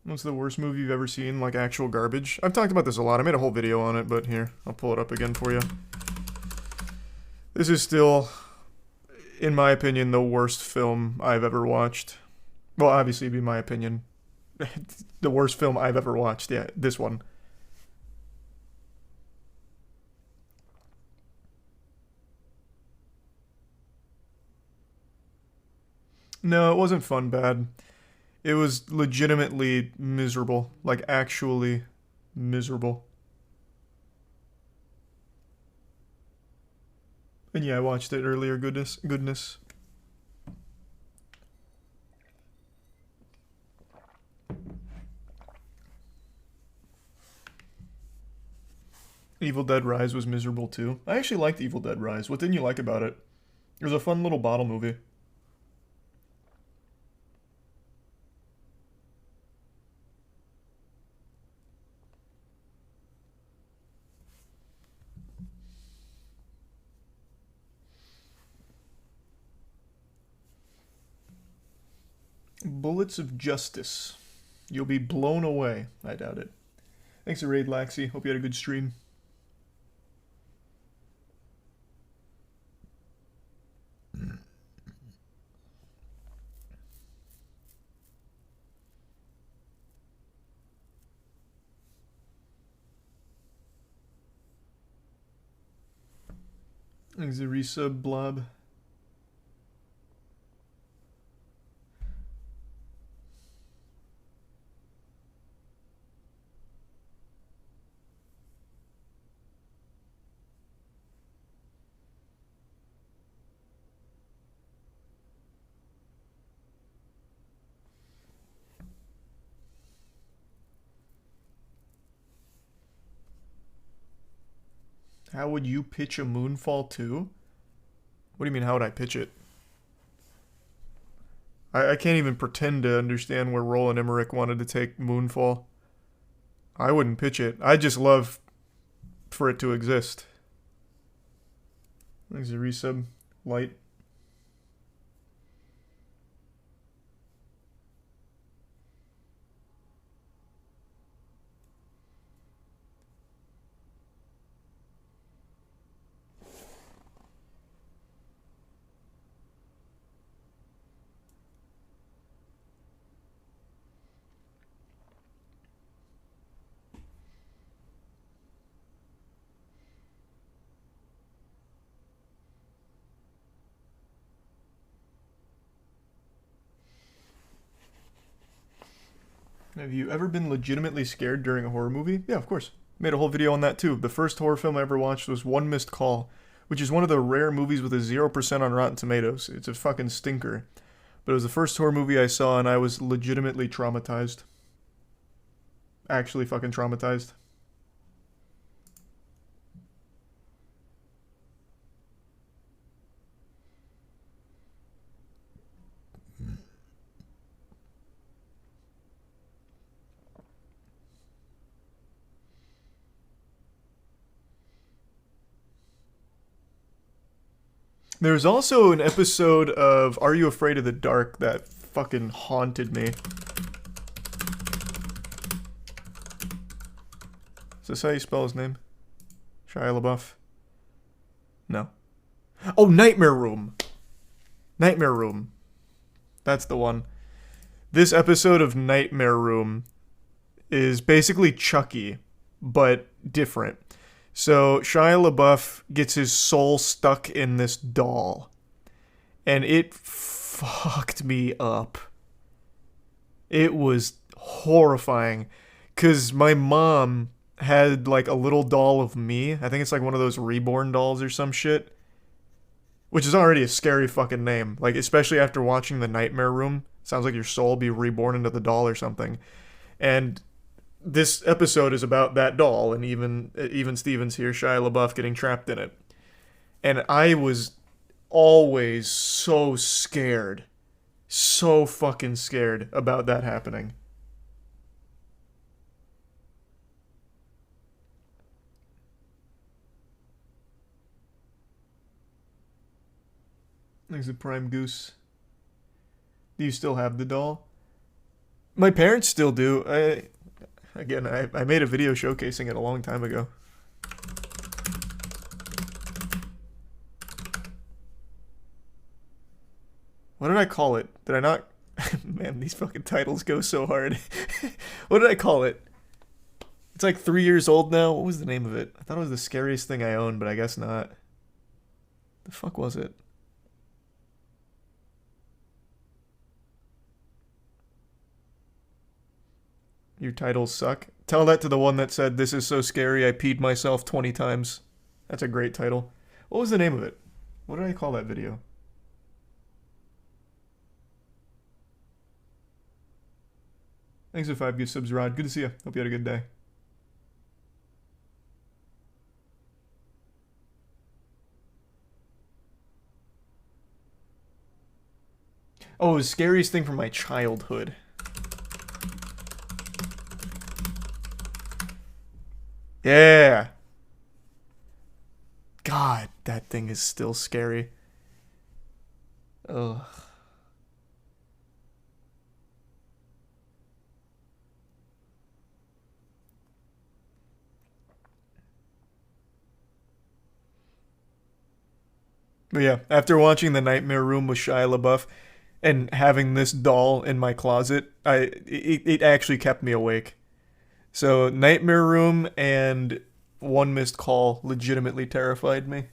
What's the worst movie you've ever seen? Like actual garbage? I've talked about this a lot. I made a whole video on it, but here, I'll pull it up again for you. This is still, in my opinion, the worst film I've ever watched. Well, obviously, it'd be my opinion. The worst film I've ever watched. Yeah, this one. No, it wasn't fun bad. It was legitimately miserable. Like, actually miserable. And yeah, I watched it earlier. Goodness. Evil Dead Rise was miserable too. I actually liked Evil Dead Rise. What didn't you like about it? It was a fun little bottle movie. Bullets of Justice. You'll be blown away. I doubt it. Thanks to Raid Laxi. Hope you had a good stream. Thanks to Resub Blob. How would you pitch a Moonfall 2? What do you mean, how would I pitch it? I can't even pretend to understand where Roland Emmerich wanted to take Moonfall. I wouldn't pitch it. I just love for it to exist. Thanks to Resub. Light. Have you ever been legitimately scared during a horror movie? Yeah, of course. Made a whole video on that too. The first horror film I ever watched was One Missed Call, which is one of the rare movies with a 0% on Rotten Tomatoes. It's a fucking stinker. But it was the first horror movie I saw and I was legitimately traumatized. Actually fucking traumatized. There's also an episode of Are You Afraid of the Dark that fucking haunted me. Is this how you spell his name? Shia LaBeouf? No. Oh, Nightmare Room. Nightmare Room. That's the one. This episode of Nightmare Room is basically Chucky, but different. So Shia LaBeouf gets his soul stuck in this doll, and it fucked me up. It was horrifying, because my mom had like a little doll of me. I think it's like one of those reborn dolls or some shit, which is already a scary fucking name. Like, especially after watching The Nightmare Room. Sounds like your soul be reborn into the doll or something. And this episode is about that doll, and even Stevens here, Shia LaBeouf, getting trapped in it. And I was always so scared. So fucking scared about that happening. Thanks to Prime Goose. Do you still have the doll? My parents still do. I made a video showcasing it a long time ago. What did I call it? Did I not? Man, these fucking titles go so hard. What did I call it? It's like 3 years old now. What was the name of it? I thought it was the scariest thing I owned, but I guess not. The fuck was it? Your titles suck. Tell that to the one that said, "This is so scary, I peed myself 20 times." That's a great title. What was the name of it? What did I call that video? Thanks for 5 good subs, Rod. Good to see you. Hope you had a good day. Oh, it was scariest thing from my childhood. Yeah. God, that thing is still scary. Ugh. But yeah, after watching The Nightmare Room with Shia LaBeouf and having this doll in my closet, it actually kept me awake. So Nightmare Room and One Missed Call legitimately terrified me.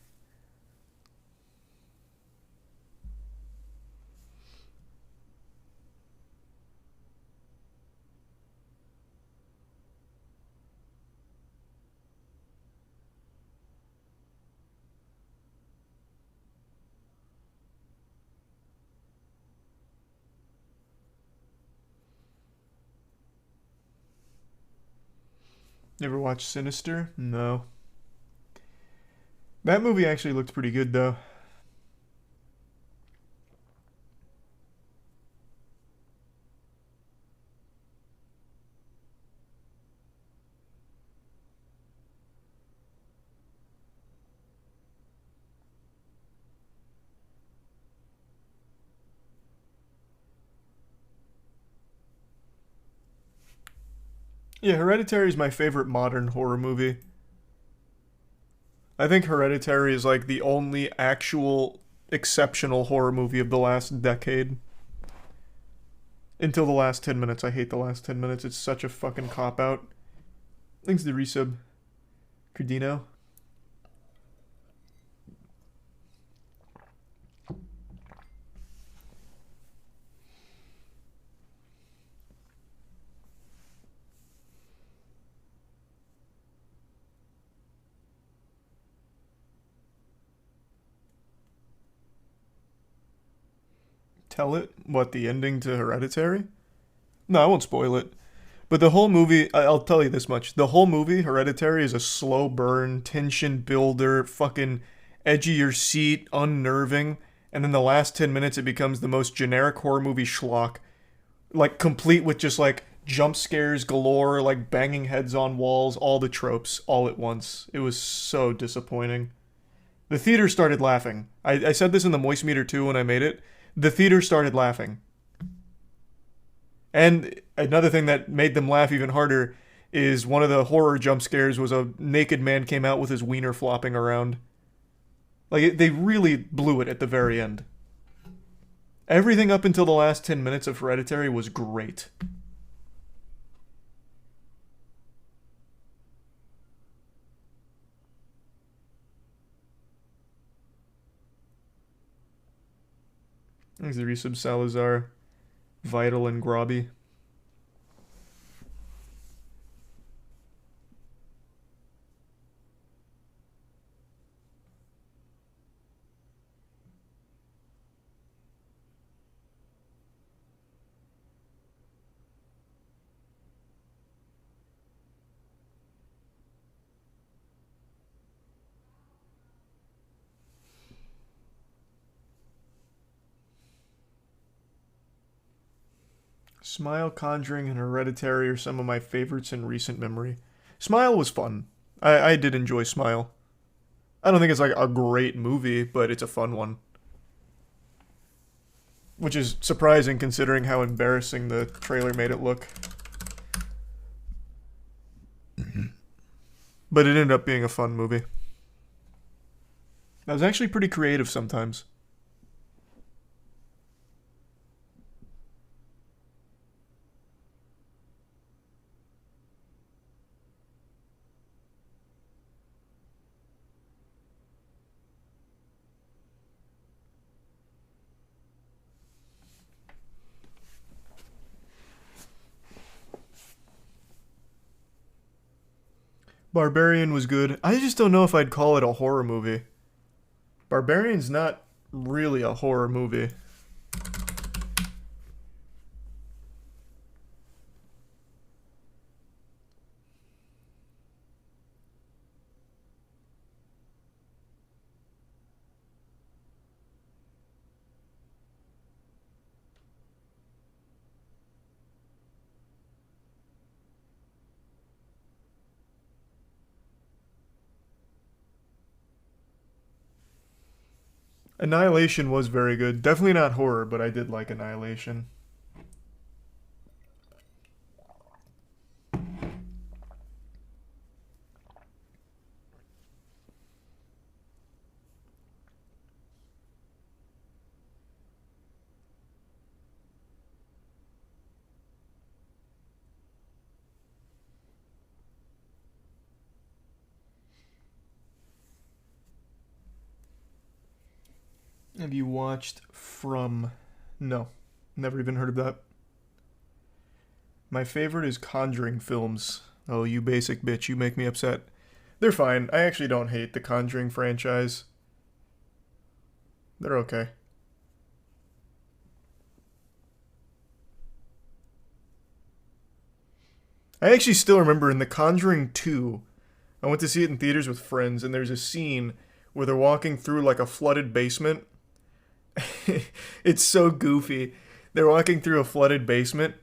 Never watched Sinister? No. That movie actually looked pretty good though. Yeah, Hereditary is my favorite modern horror movie. I think Hereditary is like the only actual exceptional horror movie of the last decade. Until the last 10 minutes. I hate the last 10 minutes. It's such a fucking cop out. Thanks to the resub. Cardino. Tell it? What, the ending to Hereditary? No, I won't spoil it. But the whole movie, I'll tell you this much. The whole movie, Hereditary, is a slow burn, tension builder, fucking edge of your seat, unnerving. And then the last 10 minutes, it becomes the most generic horror movie schlock. Like, complete with just, like, jump scares galore, like, banging heads on walls, all the tropes, all at once. It was so disappointing. The theater started laughing. I said this in the Moist Meter too when I made it. The theater started laughing. And another thing that made them laugh even harder is one of the horror jump scares was a naked man came out with his wiener flopping around. Like, they really blew it at the very end. Everything up until the last 10 minutes of Hereditary was great. Thanks to Resub Salazar, Vital, and Grobby. Smile, Conjuring, and Hereditary are some of my favorites in recent memory. Smile was fun. I did enjoy Smile. I don't think it's like a great movie, but it's a fun one. which is surprising considering how embarrassing the trailer made it look. But it ended up being a fun movie. That was actually pretty creative sometimes. Barbarian was good. I just don't know if I'd call it a horror movie. Barbarian's not really a horror movie. Annihilation was very good. Definitely not horror, but I did like Annihilation. Have you watched From? No. Never even heard of that. My favorite is Conjuring films. Oh, you basic bitch, you make me upset. They're fine. I actually don't hate the Conjuring franchise. They're okay. I actually still remember in The Conjuring 2, I went to see it in theaters with friends, and there's a scene where they're walking through like a flooded basement. It's so goofy. They're walking through a flooded basement,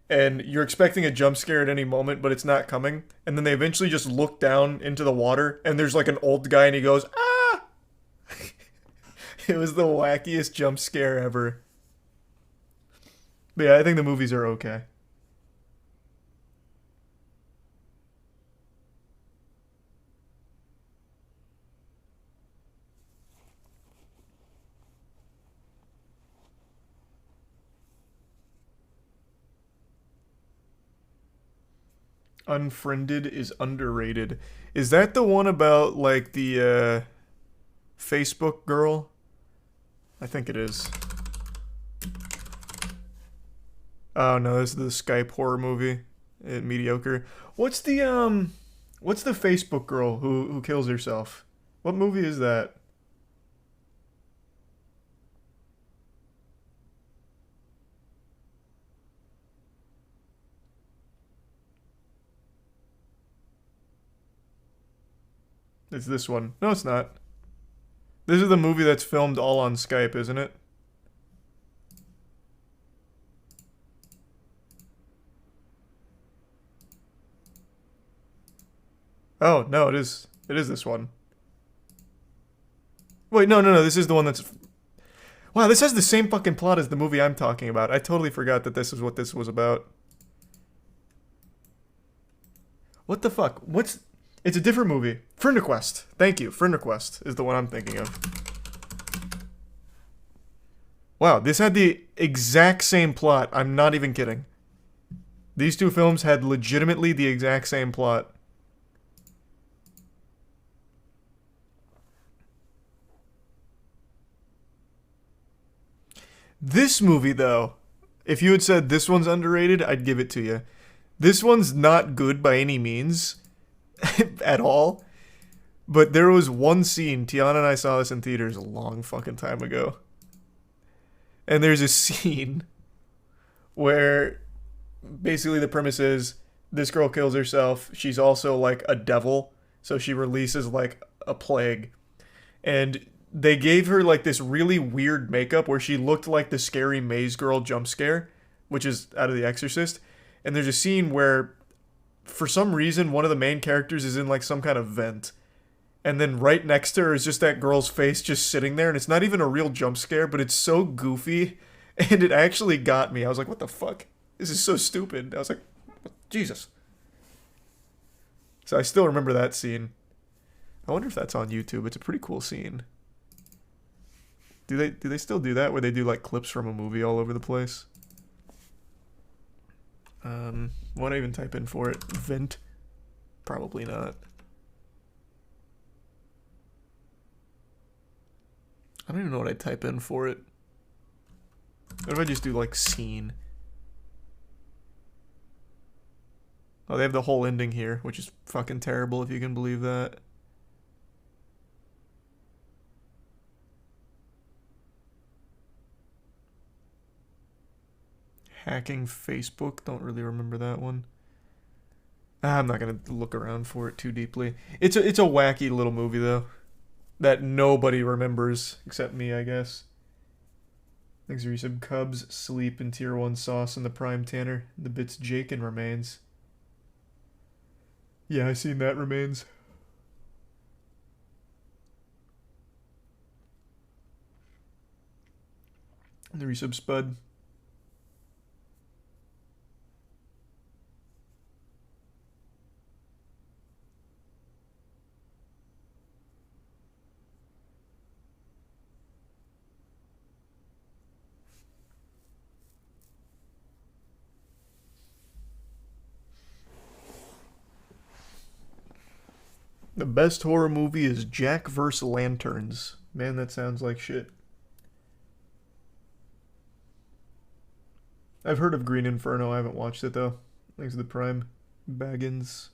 and you're expecting a jump scare at any moment, but it's not coming. And then they eventually just look down into the water, and there's like an old guy, and he goes, "Ah!" It was the wackiest jump scare ever. But yeah, I think the movies are okay. Unfriended is underrated. Is that the one about like the Facebook girl? I think it is. Oh no, this is the Skype horror movie. Mediocre. What's the Facebook girl who kills herself? What movie is that? It's this one. No, it's not. This is the movie that's filmed all on Skype, isn't it? Oh, no, it is. It is this one. Wait, no. This is the one that's. Wow, this has the same fucking plot as the movie I'm talking about. I totally forgot that this is what this was about. What the fuck? What's. It's a different movie. Friend Request. Thank you. Friend Request is the one I'm thinking of. Wow, this had the exact same plot. I'm not even kidding. These two films had legitimately the exact same plot. This movie, though, if you had said this one's underrated, I'd give it to you. This one's not good by any means at all. But there was one scene, Tiana and I saw this in theaters a long fucking time ago. And there's a scene where basically the premise is this girl kills herself. She's also like a devil, so she releases like a plague. And they gave her like this really weird makeup where she looked like the scary maze girl jump scare, which is out of The Exorcist. And there's a scene where for some reason one of the main characters is in like some kind of vent. And then right next to her is just that girl's face just sitting there, and it's not even a real jump scare, but it's so goofy And it actually got me. I was like, what the fuck? This is so stupid. I was like, Jesus. So I still remember that scene. I wonder if that's on YouTube. It's a pretty cool scene. Do they still do that where they do like clips from a movie all over the place? Won't I even type in for it? Vent? Probably not. I don't even know what I'd type in for it. What if I just do like scene? Oh, they have the whole ending here, which is fucking terrible if you can believe that. Hacking Facebook, don't really remember that one. I'm not gonna look around for it too deeply. It's a wacky little movie though, that nobody remembers except me, I guess. Thanks for some Cubs, Sleep, and Tier 1 Sauce in the Prime Tanner. The bits Jake and Remains. Yeah, I seen that Remains. The resub Spud. The best horror movie is Jack vs. Lanterns. Man, that sounds like shit. I've heard of Green Inferno. I haven't watched it though. Thanks to the Prime. Baggins.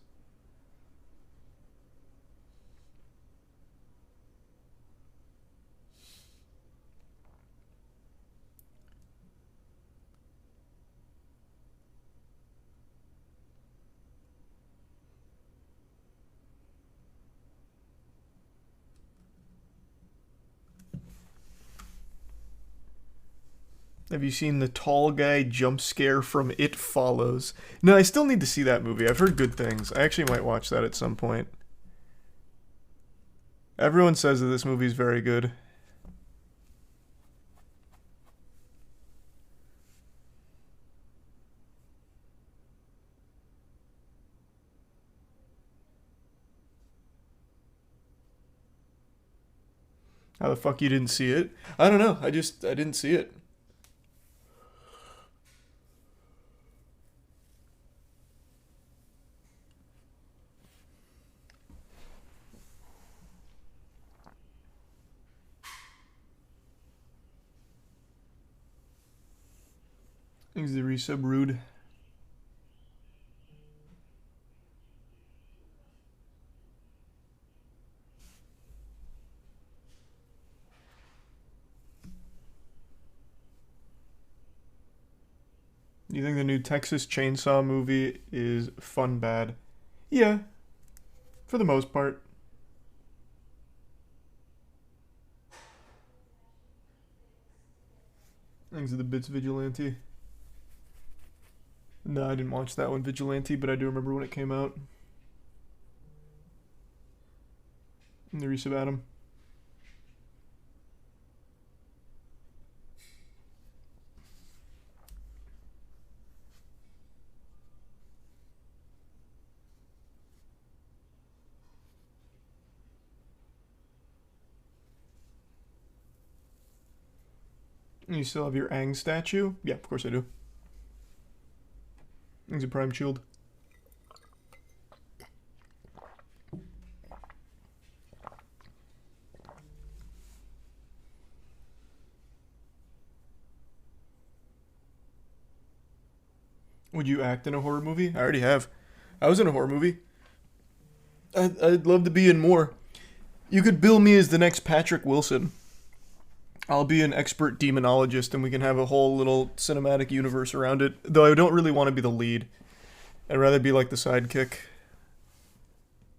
Have you seen the tall guy jump scare from It Follows? No, I still need to see that movie. I've heard good things. I actually might watch that at some point. Everyone says that this movie is very good. How the fuck you didn't see it? I don't know. I didn't see it. Thanks the resub rude. Do you think the new Texas Chainsaw movie is fun bad? Yeah, for the most part. Thanks to the Bits Vigilante. No, I didn't watch that one, Vigilante, but I do remember when it came out. And the resub Adam. You still have your Aang statue? Yeah, of course I do. Aang's a Prime Shield. Would you act in a horror movie? I already have. I was in a horror movie. I'd love to be in more. You could bill me as the next Patrick Wilson. I'll be an expert demonologist and we can have a whole little cinematic universe around it. Though I don't really want to be the lead. I'd rather be like the sidekick.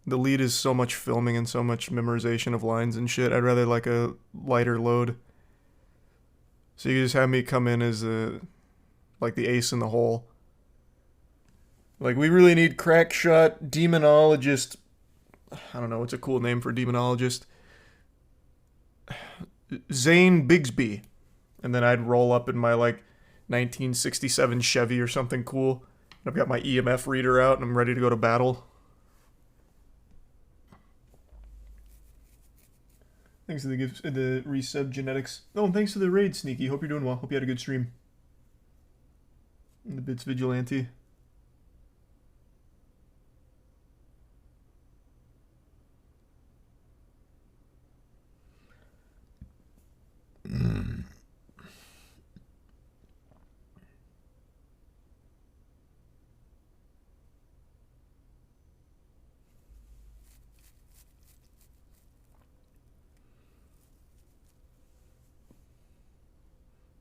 The lead is so much filming and so much memorization of lines and shit. I'd rather like a lighter load. So you just have me come in as like the ace in the hole. Like, we really need crackshot demonologist. I don't know, what's a cool name for demonologist? Zane Bigsby. And then I'd roll up in my like 1967 Chevy or something cool. I've got my EMF reader out and I'm ready to go to battle. Thanks to the resub genetics. Oh, and thanks to the raid, Sneaky. Hope you're doing well. Hope you had a good stream. And the bits vigilante.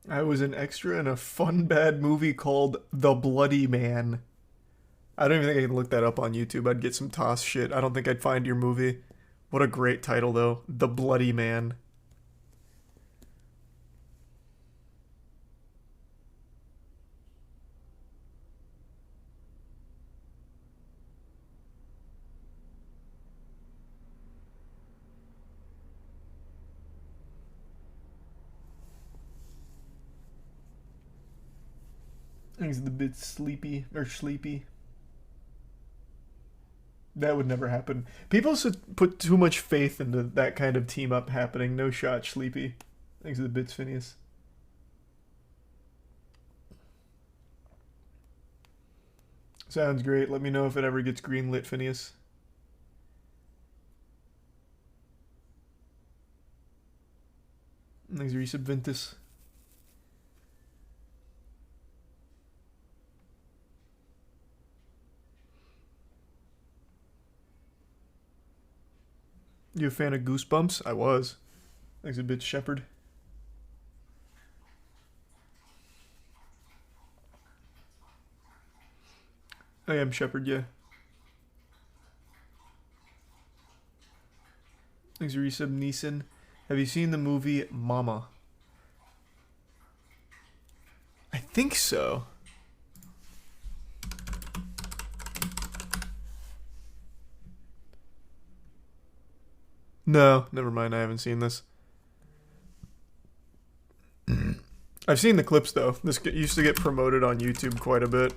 I was an extra in a fun bad movie called The Bloody Man. I don't even think I can look that up on YouTube. I'd get some toss shit. I don't think I'd find your movie. What a great title though. The Bloody Man. He's a bit sleepy or sleepy. That would never happen. People should put too much faith into that kind of team up happening. No shot, Sleepy. Thanks to the bits, Phineas. Sounds great. Let me know if it ever gets greenlit, Phineas. Thanks, Resub Ventus. You a fan of Goosebumps? I was. Thanks a bit, Shepard. I am Shepard, yeah. Thanks, Resub Neeson. Have you seen the movie Mama? I think so. No, never mind. I haven't seen this. I've seen the clips though. This used to get promoted on YouTube quite a bit.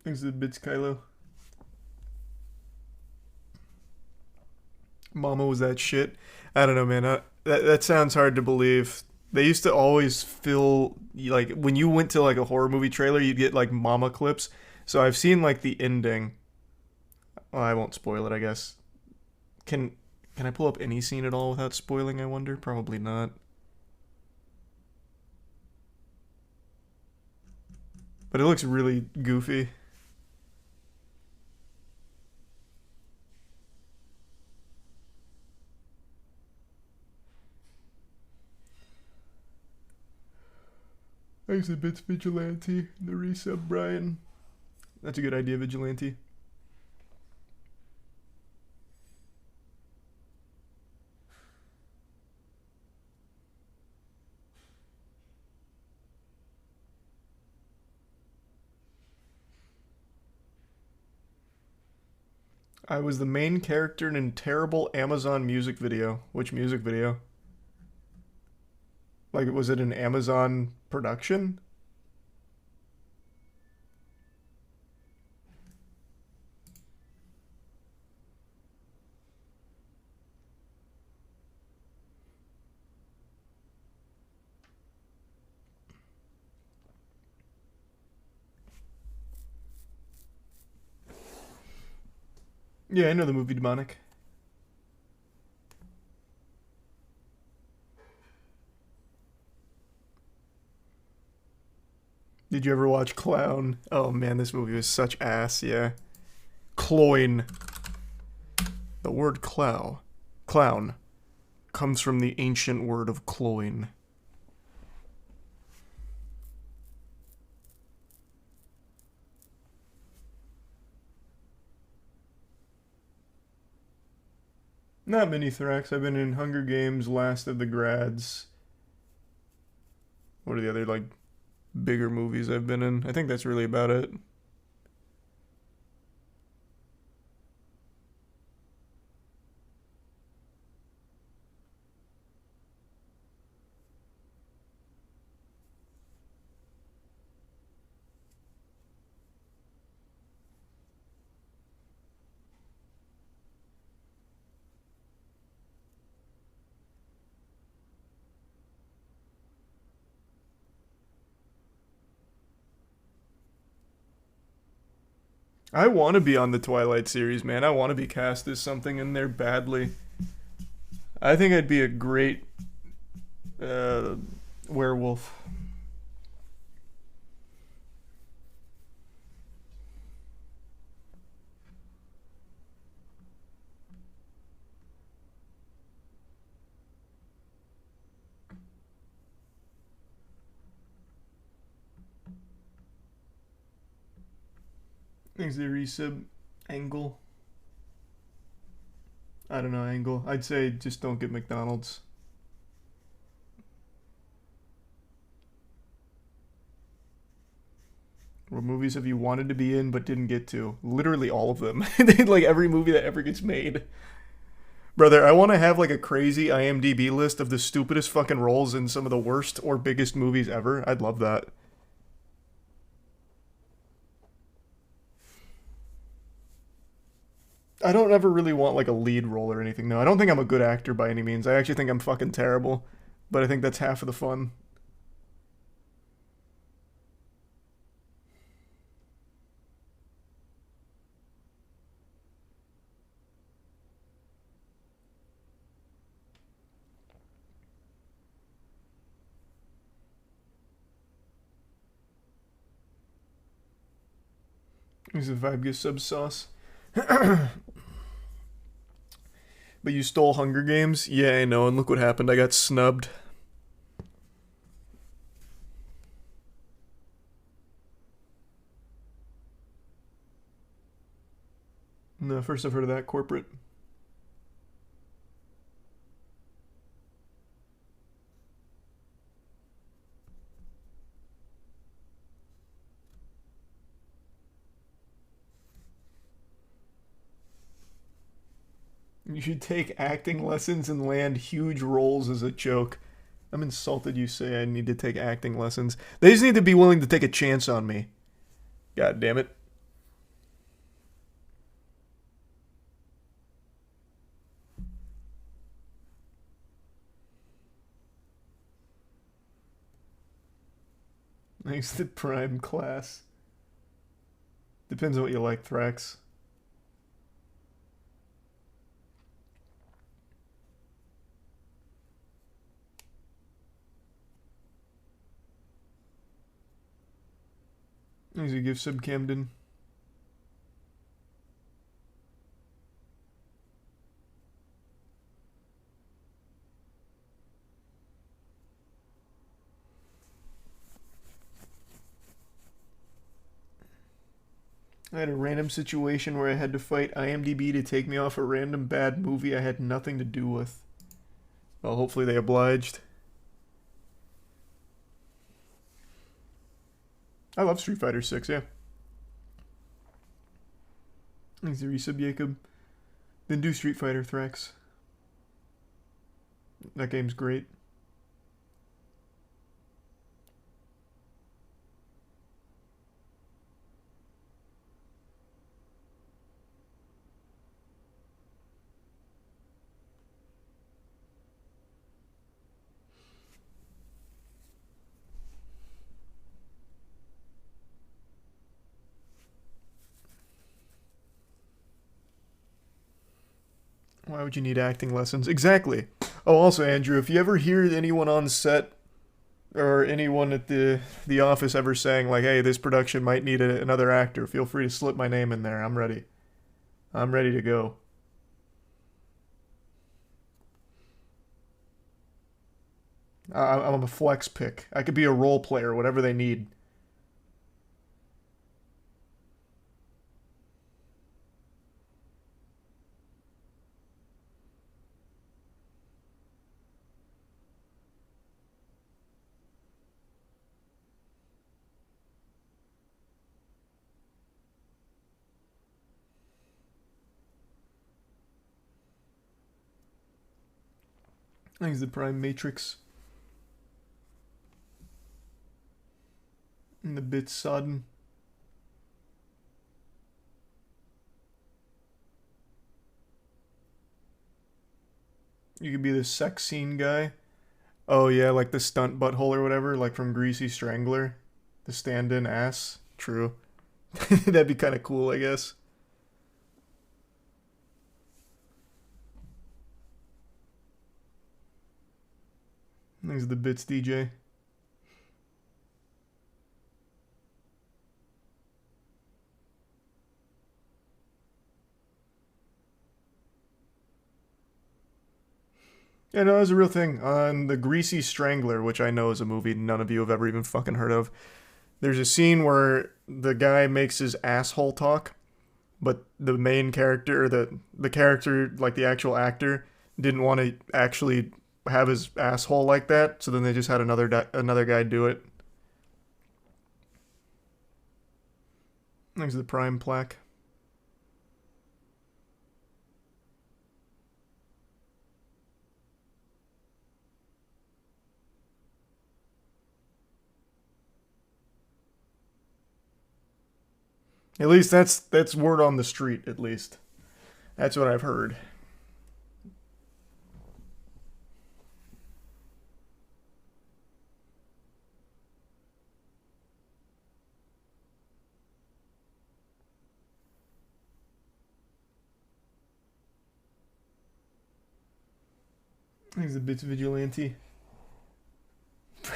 Thanks to the bits, Kylo. Mama was that shit. I don't know, man. That sounds hard to believe. They used to always fill, like, when you went to like a horror movie trailer, you'd get like Mama clips. So I've seen like the ending. Well, I won't spoil it, I guess. Can I pull up any scene at all without spoiling, I wonder? Probably not. But it looks really goofy. Thanks a bit, Vigilante. The resub, Brian. That's a good idea, Vigilante. I was the main character in a terrible Amazon music video. Which music video? Like, was it an Amazon production? Yeah, I know the movie Demonic. Did you ever watch Clown? Oh man, this movie was such ass, yeah. Cloyne. The word clown, comes from the ancient word of cloyne. Not many Thrax. I've been in Hunger Games, Last of the Grads. What are the other, like, bigger movies I've been in? I think that's really about it. I want to be on the Twilight series, man. I want to be cast as something in there badly. I think I'd be a great werewolf. Thanks, the resub angle. I don't know, angle. I'd say just don't get McDonald's. What movies have you wanted to be in but didn't get to? Literally all of them. Like every movie that ever gets made. Brother, I want to have like a crazy IMDb list of the stupidest fucking roles in some of the worst or biggest movies ever. I'd love that. I don't ever really want like a lead role or anything. No, I don't think I'm a good actor by any means. I actually think I'm fucking terrible. But I think that's half of the fun. This is Vibe gives sub sauce. But you stole Hunger Games? Yeah, I know, and look what happened. I got snubbed. No, first I've heard of that corporate. You should take acting lessons and land huge roles as a joke. I'm insulted you say I need to take acting lessons. They just need to be willing to take a chance on me. God damn it. Thanks to Prime class. Depends on what you like, Thrax. Thanks to give sub Camden. I had a random situation where I had to fight IMDb to take me off a random bad movie I had nothing to do with. Well, hopefully they obliged. I love Street Fighter 6, yeah. Thanks to resub Jacob. Then do Street Fighter, Thrax. That game's great. Why would you need acting lessons? Exactly. Oh, also, Andrew, if you ever hear anyone on set or anyone at the office ever saying like, "Hey, this production might need another actor," feel free to slip my name in there. I'm ready. I'm ready to go. I'm a flex pick. I could be a role player, whatever they need. I think it's the Prime Matrix. And the bit sodden. You could be the sex scene guy. Oh yeah, like the stunt butthole or whatever, like from Greasy Strangler. The stand-in ass. True. That'd be kind of cool, I guess. Thanks the bits, DJ. Yeah, no, it was a real thing. On The Greasy Strangler, which I know is a movie none of you have ever even fucking heard of, there's a scene where the guy makes his asshole talk, but the main character, the character, like the actual actor, didn't want to actually have his asshole like that, so then they just had another guy do it. Thanks to the Prime plaque. At least that's word on the street. At least that's what I've heard. He's a bit vigilante.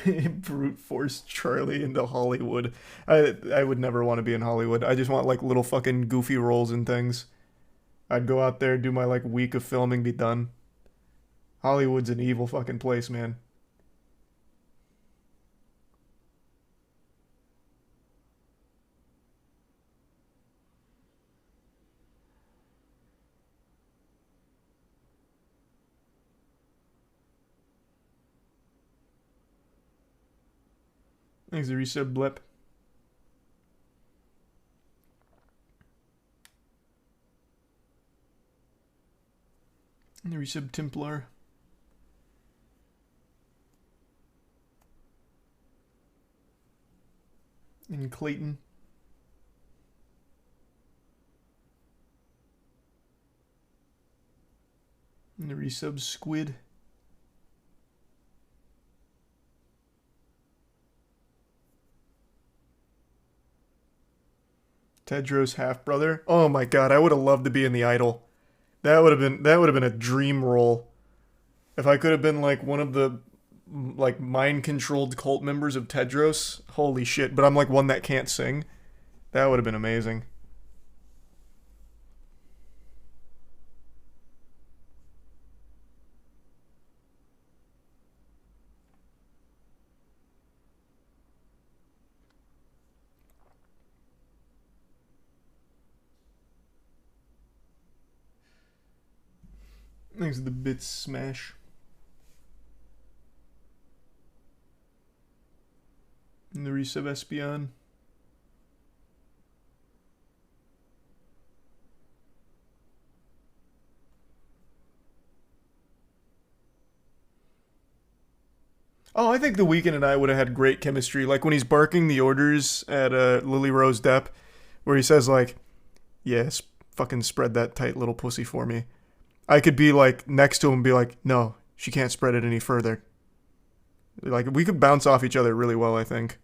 Brute force Charlie into Hollywood. I would never want to be in Hollywood. I just want like little fucking goofy roles and things. I'd go out there, do my like week of filming, be done. Hollywood's an evil fucking place, man. Thanks the resub blip. And the resub Templar. And Clayton. And the resub Squid. Tedros' half brother. Oh my god, I would have loved to be in The Idol. That would have been a dream role. If I could have been like one of the like mind controlled cult members of Tedros, holy shit! But I'm like one that can't sing. That would have been amazing. Thanks to the bits smash. And the resub Espion. Oh, I think The Weeknd and I would have had great chemistry. Like when he's barking the orders at Lily Rose Depp, where he says like, "Yes, fucking spread that tight little pussy for me." I could be like next to him and be like, "No, she can't spread it any further." Like we could bounce off each other really well, I think.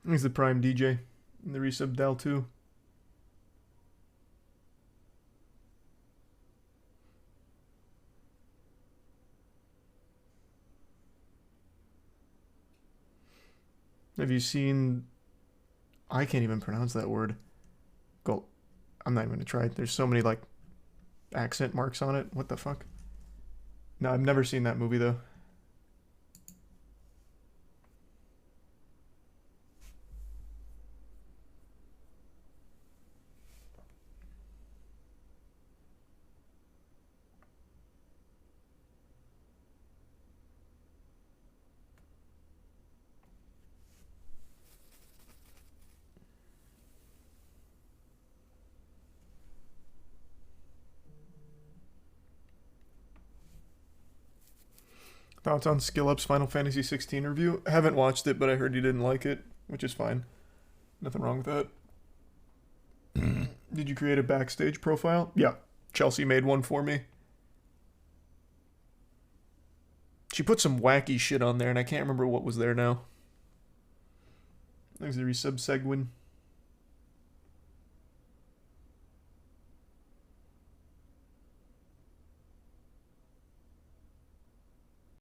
He's the Prime DJ in the resub Dal too. Have you seen? I can't even pronounce that word. Go. I'm not even gonna try. There's so many like accent marks on it. What the fuck? No, I've never seen that movie though. Thoughts on Skill Up's Final Fantasy 16 review? I haven't watched it, but I heard you didn't like it, which is fine. Nothing wrong with that. Did you create a backstage profile? Yeah. Chelsea made one for me. She put some wacky shit on there, and I can't remember what was there now. Thanks to resub Segwin.